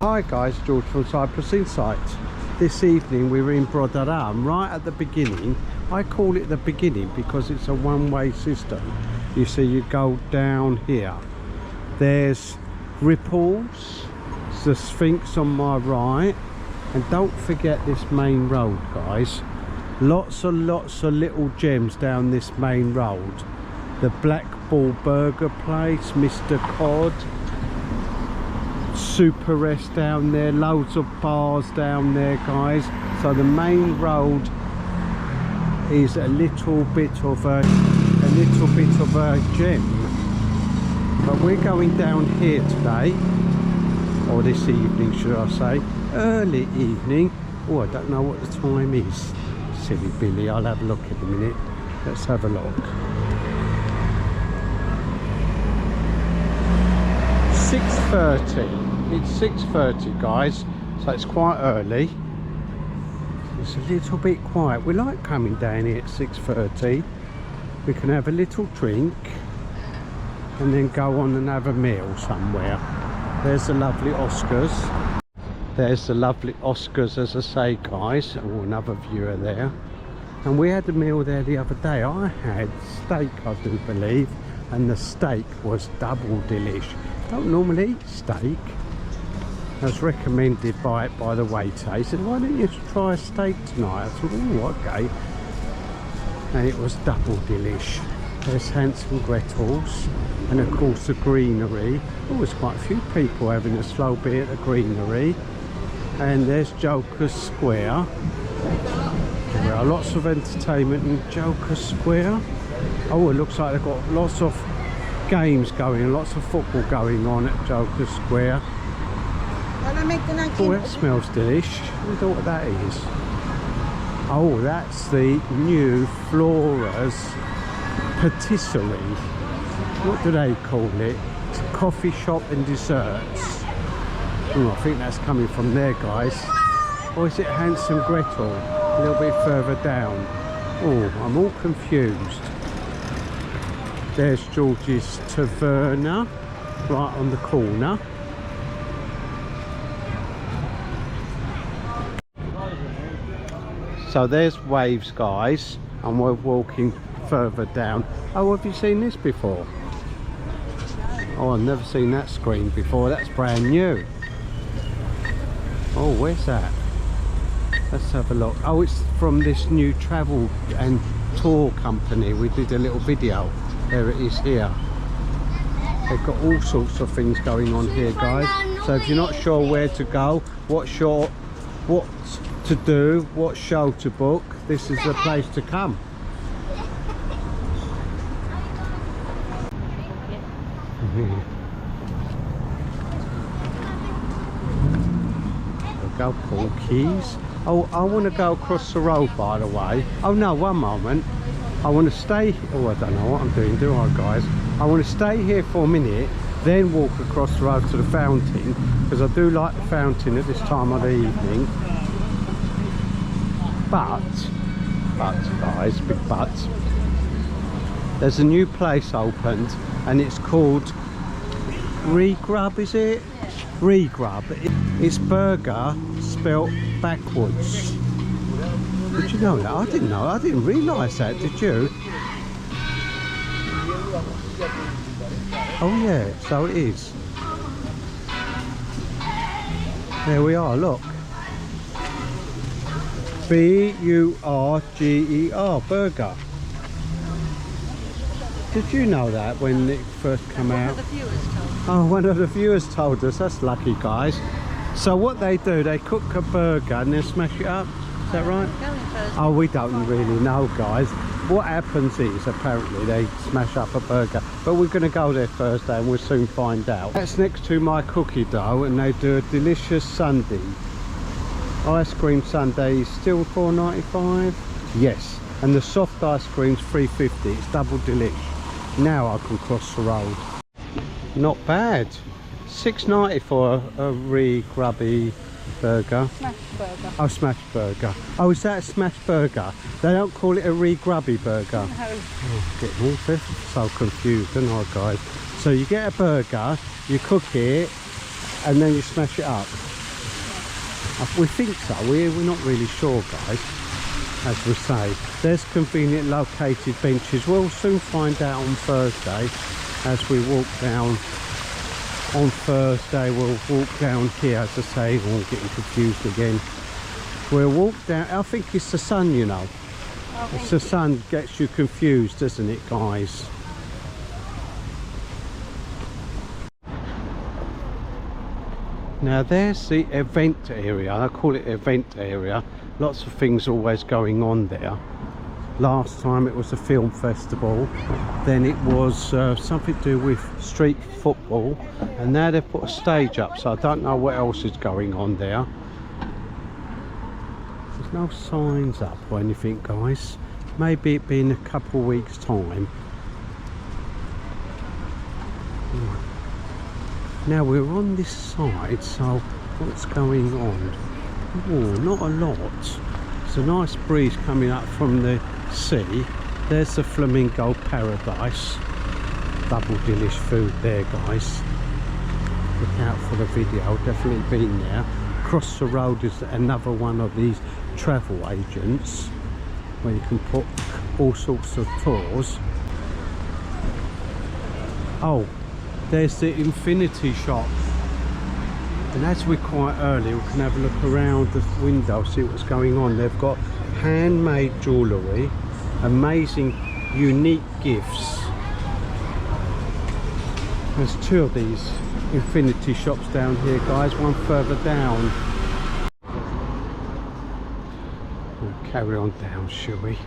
Hi guys, George from Cyprus Insight. This evening we were in Protaras, right at the beginning. I call it the beginning because it's a one-way system. You see, you go down here. There's ripples, the Sphinx on my right, and don't forget this main road, guys. Lots of little gems down this main road. The Black Ball Burger place, Mr. Cod, Super Rest down there, loads of bars down there, guys. So the main road is a little bit of a gem. But we're going down here today, or this evening should I say, early evening. Oh, I don't know what the time is. Silly Billy, I'll have a look in a minute. Let's have a look. 6:30. It's 6:30, guys, so it's quite early. It's a little bit quiet. We like coming down here at 6:30. We can have a little drink and then go on and have a meal somewhere. There's the lovely Oscars. There's the lovely Oscars, as I say, guys. Oh, another viewer there. And we had a meal there the other day. I had steak, I do believe, and the steak was double delish. Don't normally eat steak. I was recommended by the waiter. He said, why don't you try a steak tonight? I thought, oh, okay. And it was double delish. There's Hansel and Gretel's, and of course the greenery. Oh, there's quite a few people having a slow beer at the greenery. And there's Joker's Square. There are lots of entertainment in Joker Square. Oh, it looks like they've got lots of games going, lots of football going on at Joker Square. Oh, that smells delish. I wonder what that is. Oh, that's the new Flora's Patisserie. What do they call it? It's a coffee shop and desserts. Oh, I think that's coming from there, guys. Or is it Hansel and Gretel? A little bit further down. Oh, I'm all confused. There's George's Taverna, right on the corner. So there's Waves, guys, and we're walking further down. Oh, have you seen this before? Oh, I've never seen that screen before. That's brand new. Oh, where's that? Let's have a look. Oh, it's from this new travel and tour company. We did a little video. There it is here. They've got all sorts of things going on here, guys. So if you're not sure where to go, what to do, what show to book, this is the place to come. Go Porkies. Oh, I want to go across the road, by the way. Oh no, one moment. I want to stay. Oh, I don't know what I'm doing, do I, guys? I want to stay here for a minute, then walk across the road to the fountain, because I do like the fountain at this time of the evening. But guys, big but, there's a new place opened, and it's called Regrub, is it? Regrub. It's burger spelt backwards. Did you know that? I didn't know. I didn't realise that, did you? Oh yeah, so it is. There we are, look. B-U-R-G-E-R, burger. Did you know that when it first came out? Oh, one of the viewers told us. That's lucky, guys. So what they do, they cook a burger and then smash it up. Is that right? Oh, we don't really know, guys. what happens is apparently they smash up a burger, but we're going to go there Thursday and we'll soon find out. That's next to my cookie dough, and they do a delicious sundae. Ice cream sundae is still $4.95. Yes, and the soft ice cream's $3.50. It's double delish. Now I can cross the road. Not bad. $6.90 for a really grubby burger. Smash burger. Oh, smash burger. Oh, is that a smash burger? They don't call it a really grubby burger. No. Oh, get me so confused, aren't I, guys? So you get a burger, you cook it, and then you smash it up. We think so. We're not really sure, guys. As we say, there's convenient located benches. We'll soon find out on Thursday as we walk down. On Thursday we'll walk down here, as I say. I'm getting confused again. We'll walk down. I think it's the sun, you know. It's the sun gets you confused, doesn't it, guys? Now there's the event area. I call it event area. Lots of things always going on there. Last time it was a film festival, then it was something to do with street football, and now they've put a stage up, so I don't know what else is going on there. There's no signs up or anything, guys. Maybe it'll be in a couple of weeks time. Now we're on this side, so what's going on? Oh, not a lot. It's a nice breeze coming up from the sea. There's the flamingo paradise. Double delish food there, guys. Look out for the video. Definitely been there. Across the road is another one of these travel agents where you can put all sorts of tours. Oh, there's the infinity shop. And as we're quite early, we can have a look around the window, see what's going on. They've got handmade jewellery, amazing, unique gifts. There's two of these infinity shops down here, guys, one further down. We'll carry on down, shall we?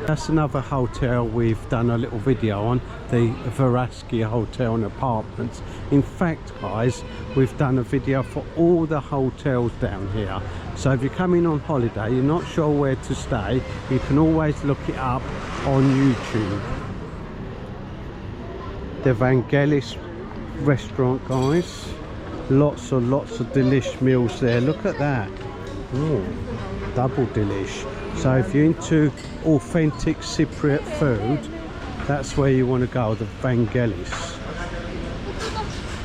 That's another hotel we've done a little video on, the Veraski Hotel and Apartments. In fact, guys, we've done a video for all the hotels down here. So if you're coming on holiday, you're not sure where to stay, you can always look it up on YouTube. The Vangelis restaurant, guys. Lots of delish meals there. Look at that. Oh, double delish. So if you're into authentic Cypriot food, that's where you want to go, the Vangelis.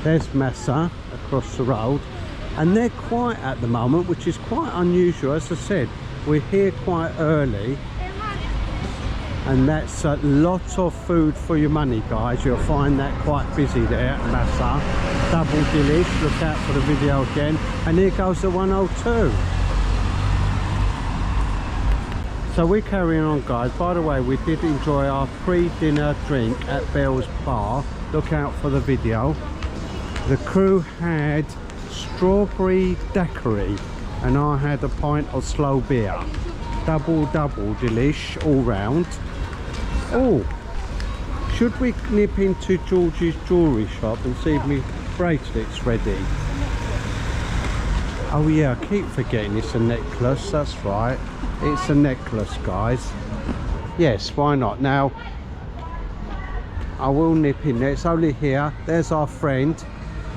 There's Massa across the road, and they're quiet at the moment, which is quite unusual. As I said, we're here quite early, and that's a lot of food for your money, guys. You'll find that quite busy there at Massa. Double delish. Look out for the video again. And here goes the 102. So we're carrying on, guys. By the way, we did enjoy our pre-dinner drink at Bell's Bar. Look out for the video. The crew had strawberry daiquiri and I had a pint of slow beer. Double delish all round. Oh, should we nip into George's jewellery shop and see if my bracelet's ready? Oh yeah, I keep forgetting it's a necklace. That's right, it's a necklace, guys. Yes, why not? Now I will nip in there. It's only here. There's our friend.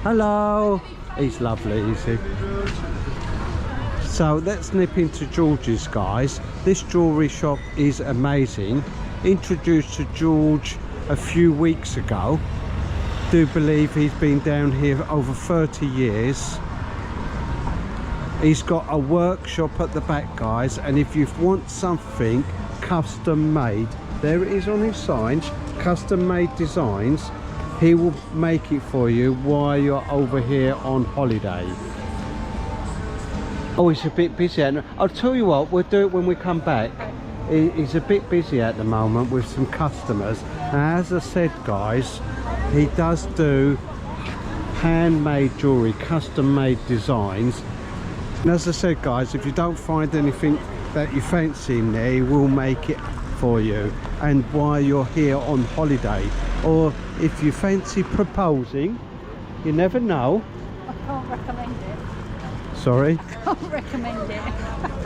Hello. He's lovely, is he? So let's nip into George's, guys. This jewellery shop is amazing. Introduced to George a few weeks ago. Do believe he's been down here over 30 years. He's got a workshop at the back, guys, and if you want something custom made, there it is on his signs, custom made designs, he will make it for you while you're over here on holiday. Oh, it's a bit busy. I'll tell you what, we'll do it when we come back. He's a bit busy at the moment with some customers. Now, as I said, guys, he does do handmade jewellery, custom made designs. And as I said, guys, if you don't find anything that you fancy in there, he will make it for you. And while you're here on holiday, or if you fancy proposing, you never know. I can't recommend it. Sorry? I can't recommend it.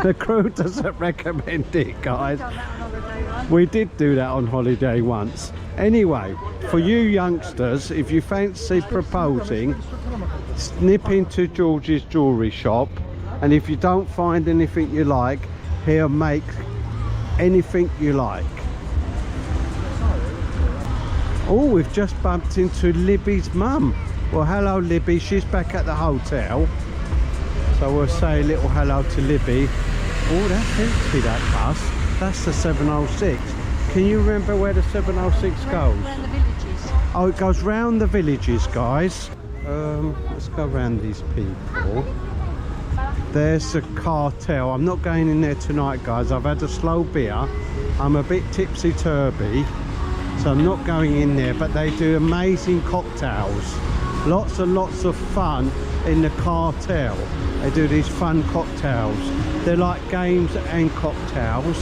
The crew doesn't recommend it, guys. Done that on holiday once. We did do that on holiday once. Anyway, for you youngsters, if you fancy proposing, snip into George's jewellery shop, and if you don't find anything you like, he'll make anything you like. Oh, we've just bumped into Libby's mum. Well, hello Libby, she's back at the hotel, so we'll say a little hello to Libby. Oh, that's empty, that bus. That's the 706. Can you remember where the 706 goes? Around the villages. Oh, it goes round the villages, guys. Let's go around these people. There's a cartel. I'm not going in there tonight, guys. I've had a slow beer. I'm a bit tipsy-turvy, so I'm not going in there, but they do amazing cocktails. Lots and lots of fun in the cartel. They do these fun cocktails. They're like games and cocktails.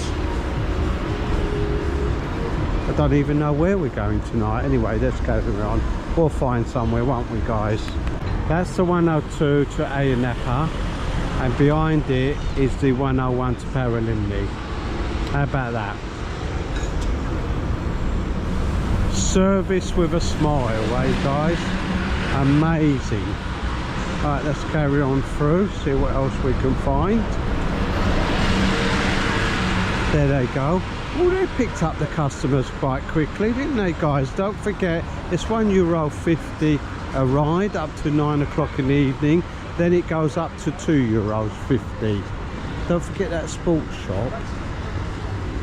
I don't even know where we're going tonight. Anyway, let's go around. We'll find somewhere, won't we, guys? That's the 102 to Ayia, and behind it is the 101 to Paralimni. How about that? Service with a smile, eh, guys? Amazing. Right, let's carry on through, see what else we can find. There they go. Oh, they picked up the customers quite quickly, didn't they, guys? Don't forget, it's €1.50 a ride up to 9 o'clock in the evening. Then it goes up to €2.50. Don't forget that sports shop.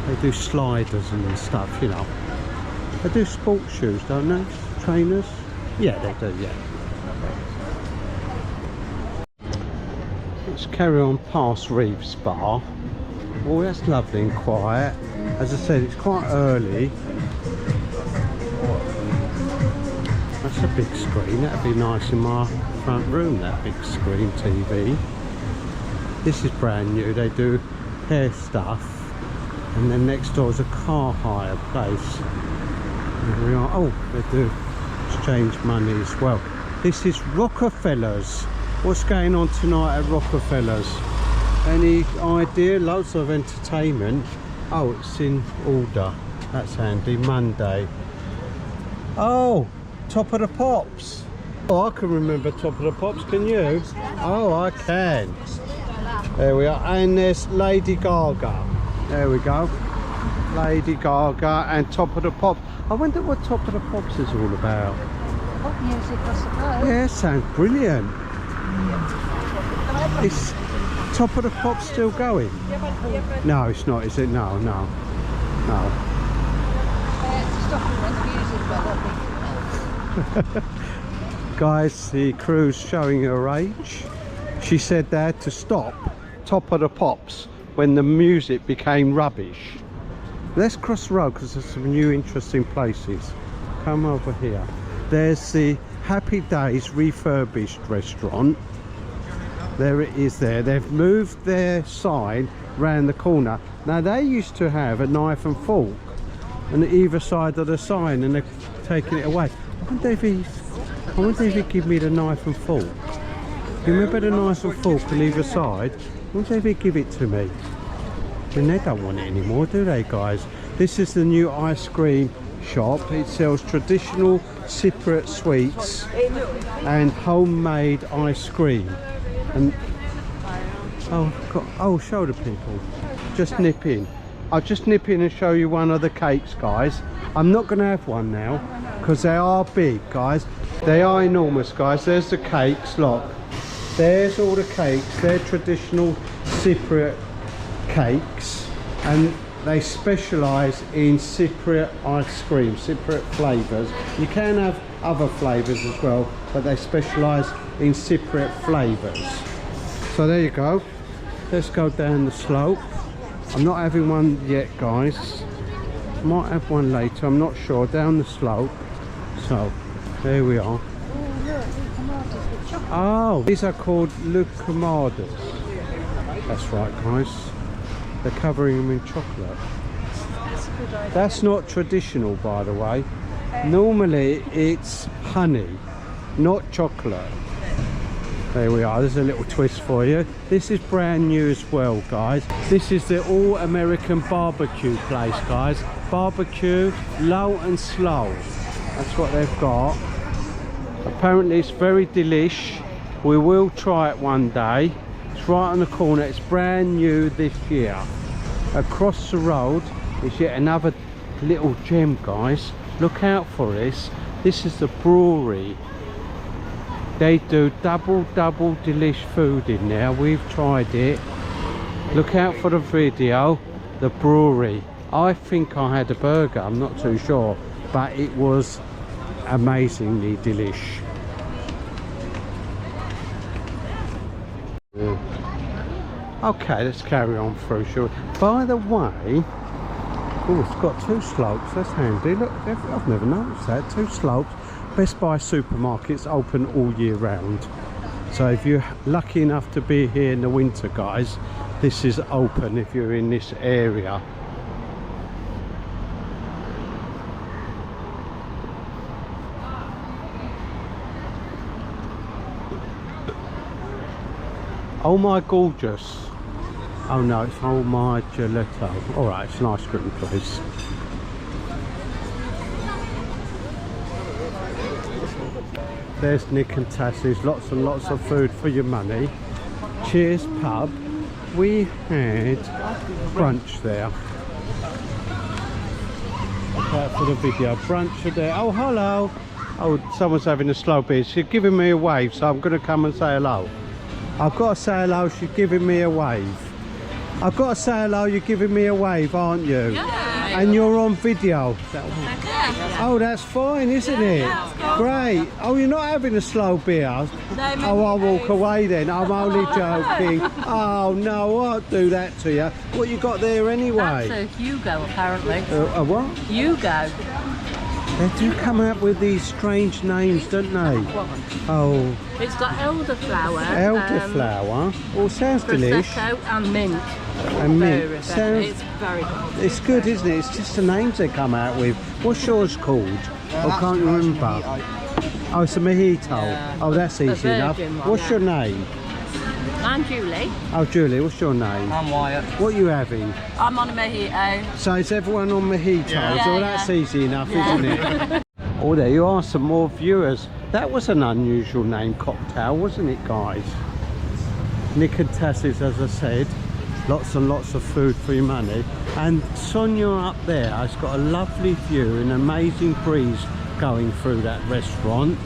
They do sliders and stuff, you know. They do sports shoes, don't they? Trainers? Yeah, they do, yeah. Let's carry on past Reeves Bar. Oh, that's lovely and quiet. As I said, it's quite early. That's a big screen. That'd be nice in my front room, that big screen TV. This is brand new. They do hair stuff. And then next door is a car hire place. There we are. Oh, they do exchange money as well. This is Rockefeller's. What's going on tonight at Rockefeller's? Any idea? Loads of entertainment. Oh, it's in order. That's handy. Monday. Oh, Top of the Pops. Oh, I can remember Top of the Pops. Can you? Oh, I can. There we are. And there's Lady Gaga. There we go. Lady Gaga and Top of the Pops. I wonder what Top of the Pops is all about. Pop music, I suppose. Yeah, sounds brilliant. Is Top of the Pops still going? No, it's not, is it? No, no, no. Guys, the crew's showing her age. She said they had to stop Top of the Pops when the music became rubbish. Let's cross the road because there's some new interesting places. Come over here. There's the Happy Days refurbished restaurant. There it is there. They've moved their sign round the corner. Now they used to have a knife and fork on either side of the sign, and they're taking it away. I wonder if he'd give me the knife and fork. You remember the knife and fork on either side? I wonder if he'd give it to me. And they don't want it anymore, do they, guys? This is the new ice cream shop. It sells traditional Cypriot sweets and homemade ice cream. And oh, show the people. Just nip in. I'll just nip in and show you one of the cakes, guys. I'm not going to have one now because they are big, guys. They are enormous, guys. There's the cakes, look. There's all the cakes. They're traditional Cypriot cakes, and they specialise in Cypriot ice cream, Cypriot flavours. You can have other flavours as well, but they specialise in Cypriot flavours. So there you go. Let's go down the slope. I'm not having one yet, guys. Might have one later, I'm not sure. Down the slope. So there we are. Oh, these are called Lucamadas. That's right, guys. They're covering them in chocolate. That's a good idea. That's not traditional, by the way. Normally it's honey, not chocolate. There we are, there's a little twist for you. This is brand new as well, guys. This is the all-American barbecue place, guys. Barbecue, low and slow. That's what they've got. Apparently it's very delish. We will try it one day. It's right on the corner. It's brand new this year. Across the road is yet another little gem, guys. Look out for this. This is the brewery. They do double delish food in there. We've tried it. Look out for the video. The brewery. I think I had a burger, I'm not too sure, but it was amazingly delish. Okay, let's carry on through, shall we? By the way, oh, it's got two slopes. That's handy. Look, I've never noticed that. Two slopes. Best Buy supermarkets open all year round, so if you're lucky enough to be here in the winter, guys, this is open if you're in this area. Oh my gorgeous. Oh no, it's oh my gelato. Alright, it's an ice cream place. There's Nick and Tassie's, lots and lots of food for your money. Cheers pub. We had brunch there. Look out for the video. Brunch there. Oh, hello. Oh, someone's having a slow beer. She's giving me a wave, so I'm going to come and say hello. I've got to say hello. She's giving me a wave. I've got to say hello. You're giving me a wave, aren't you? Yeah. And you're on video. Oh, that's fine, isn't it? Great. Oh, you're not having a slow beer? Oh, I'll walk away then. I'm only joking. Oh, no, I won't do that to you. What you got there anyway? That's a Hugo, apparently. A what? Hugo. They do come out with these strange names, don't they? Oh. It's got elderflower. Elderflower. Oh, sounds delish. Prosecco and mint. And mint. Sounds, it's very good. it's good, isn't it? It's just the names they come out with. What's yours called? I can't remember. Oh, it's a mojito. Yeah. Oh, that's easy enough. What's your name? I'm Julie. Oh, Julie, what's your name? I'm Wyatt. What are you having? I'm on a mojito. So is everyone on mojitos? Yeah, Oh, that's easy enough, Yeah. isn't it? Oh, there you are, some more viewers. That was an unusual name, cocktail, wasn't it, guys? Nick and Tassie's, as I said. Lots and lots of food for your money. And Sonia up there has got a lovely view, an amazing breeze going through that restaurant.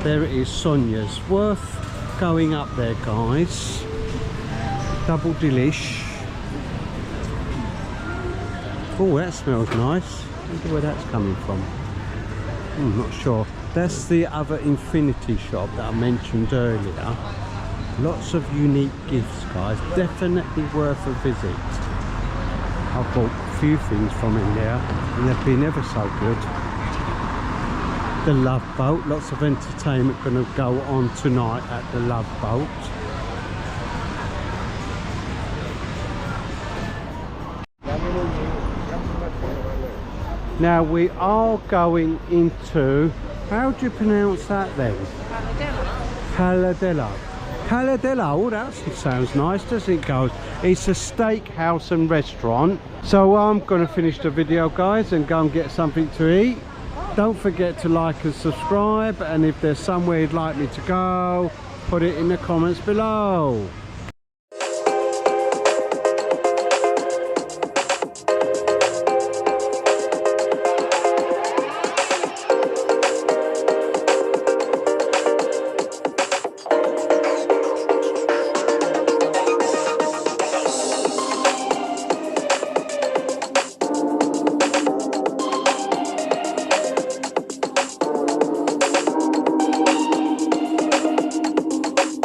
There it is, Sonia's. Worth going up there, guys. Double delish. Oh, that smells nice. I wonder where that's coming from. I'm not sure. That's the other infinity shop that I mentioned earlier. Lots of unique gifts, guys. Definitely worth a visit. I've bought a few things from in there and they've been ever so good. The Love Boat, lots of entertainment going to go on tonight at the Love Boat. Now we are going into, how do you pronounce that then? Paladella. Paladella, oh that sounds nice, doesn't it, guys? It's a steakhouse and restaurant. So I'm going to finish the video, guys, and go and get something to eat. Don't forget to like and subscribe, and if there's somewhere you'd like me to go, put it in the comments below.